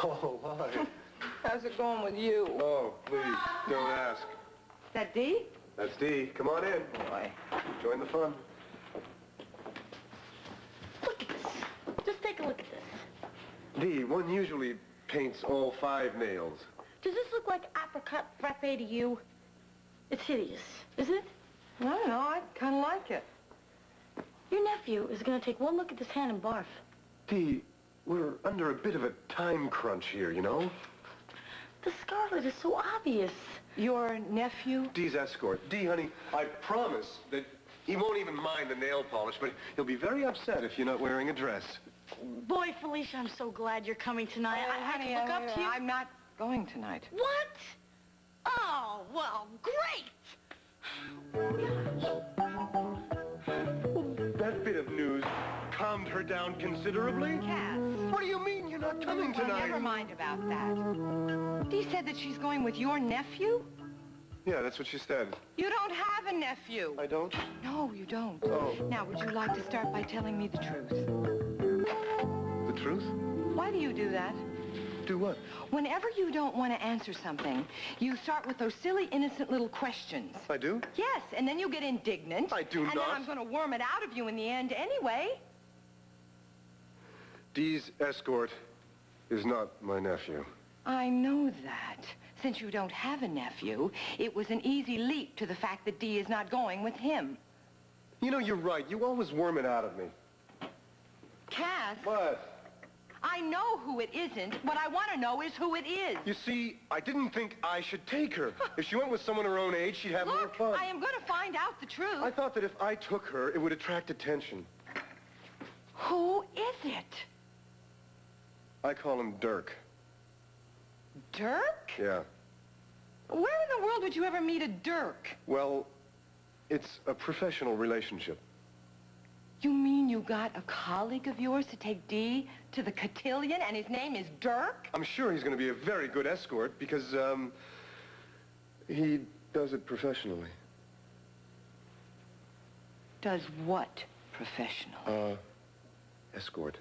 Oh, hi. How's it going with you? Oh, please, don't ask. Is that Dee? That's Dee. Come on in. Boy. Join the fun. Look at this. Just take a look at this. Dee, one usually paints all 5 nails. Does this look like apricot frappe to you? It's hideous, isn't it? I don't know. I kind of like it. Your nephew is going to take one look at this hand and barf. Dee, we're under a bit of a time crunch here, you know? The scarlet is so obvious. Your nephew? Dee's escort. Dee, honey, I promise that he won't even mind the nail polish, but he'll be very upset if you're not wearing a dress. Boy, Felicia, I'm so glad you're coming tonight. I Honey, look up to you. I'm not going tonight. What? Oh, well, great. That bit of news calmed her down considerably. Cass. What do you mean you're not coming Well, tonight? never mind about that. Dee said that she's going with your nephew? Yeah, that's what she said. You don't have a nephew. I don't? No, you don't. Oh. Now, would you like to start by telling me the truth? The truth? Why do you do that? Do what? Whenever you don't want to answer something, you start with those silly, innocent little questions. I do? Yes, and then you get indignant. I do and not. then I'm going to worm it out of you in the end anyway. Dee's escort is not my nephew. I know that. Since you don't have a nephew, it was an easy leap to the fact that Dee is not going with him. You know, you're right. You always worm it out of me. Cass, What? I know who it isn't. What I want to know is who it is. You see, I didn't think I should take her. If she went with someone her own age, she'd have more Look, fun. I am going to find out the truth. I thought that if I took her, it would attract attention. Who is it? I call him Dirk. Dirk? Yeah. Where in the world would you ever meet a Dirk? Well, it's a professional relationship. You mean you got a colleague of yours to take Dee to the cotillion and his name is Dirk? I'm sure he's going to be a very good escort because, he does it professionally. Does what professional? Escort.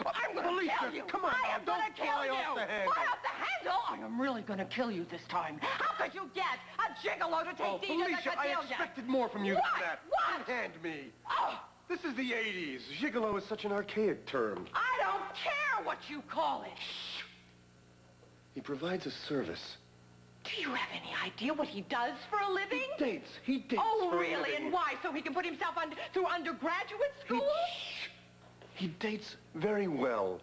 I'm going to Felicia, kill you. come on, I am don't going to kill fly you. off the handle. Fly off the handle? I am really going to kill you this time. How could you get a gigolo to take Dee to the Felicia, I cotillion? expected more from you What? than that. What? Unhand me. Oh, This is the 80s. Gigolo is such an archaic term. I don't care what you call it. He provides a service. Do you have any idea what he does for a living? He dates Oh, for a really? living. And why? So he can put himself through undergraduate school? He dates very well.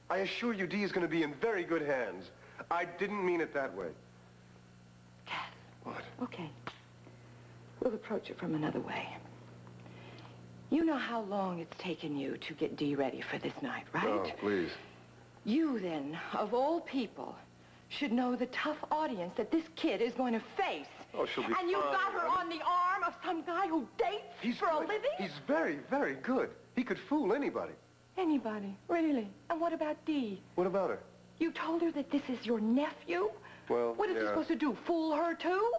I assure you, Dee is going to be in very good hands. I didn't mean it that way. Cass. What? Okay. We'll approach it from another way. You know how long it's taken you to get Dee ready for this night, right? Oh, please. You, then, of all people, should know the tough audience that this kid is going to face. Oh, she'll be And you fine, got her honey. on the arm of some guy who dates for a good. living? He's very, very good. He could fool anybody. Anybody, really? And what about Dee? What about her? You told her that this is your nephew? Well, What is he yeah. supposed to do, fool her too?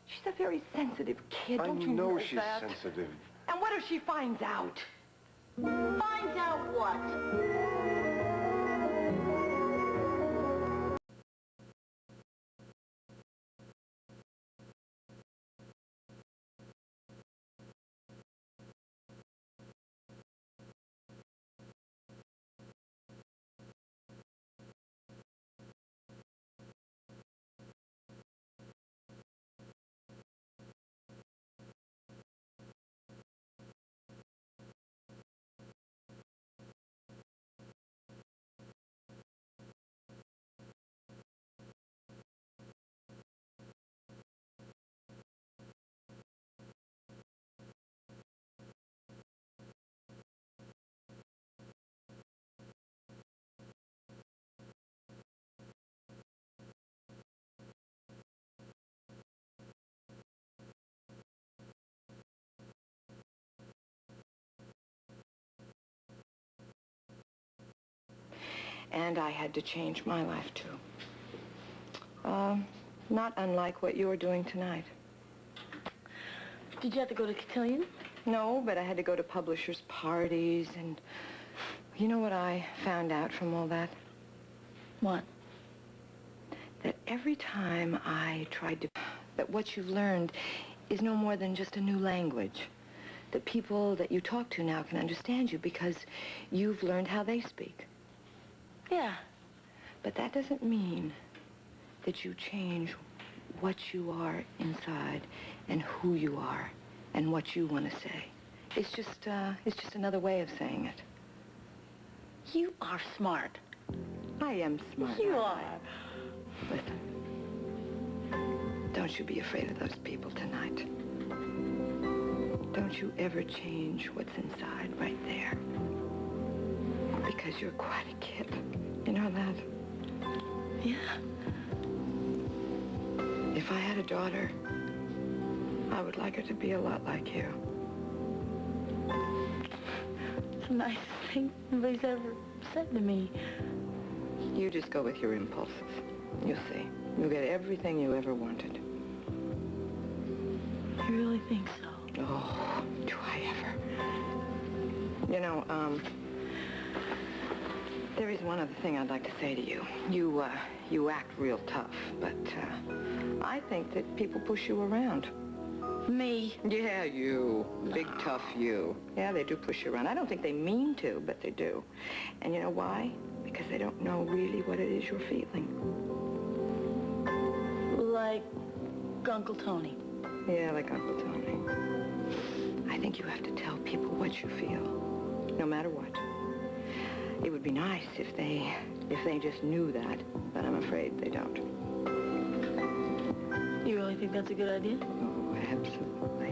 She's a very sensitive kid, don't you know know she's that? sensitive. And what if she finds out? Finds out what? And I had to change my life, too. Not unlike what you're doing tonight. Did you have to go to cotillion? No, but I had to go to publishers' parties and, You know what I found out from all that? What? That every time I tried to... that what you've learned is no more than just a new language. The people that you talk to now can understand you because you've learned how they speak. Yeah. But that doesn't mean that you change what you are inside and who you are and what you want to say. It's just another way of saying it. You are smart. I am smart. You aren't are. I? Listen, don't you be afraid of those people tonight. Don't you ever change what's inside right there. Because you're quite a kid. You know that? Yeah. If I had a daughter, I would like her to be a lot like you. It's the nicest thing anybody's ever said to me. You just go with your impulses. You'll see. You'll get everything you ever wanted. You really think so? Oh, do I ever? You know, there is one other thing I'd like to say to you. You act real tough, but, I think that people push you around. Me? Yeah, you. Big, tough you. Yeah, they do push you around. I don't think they mean to, but they do. And you know why? Because they don't know really what it is you're feeling. Like Uncle Tony. Yeah, like Uncle Tony. I think you have to tell people what you feel, no matter what. It would be nice if they just knew that, but I'm afraid they don't. You really think that's a good idea? Oh, absolutely.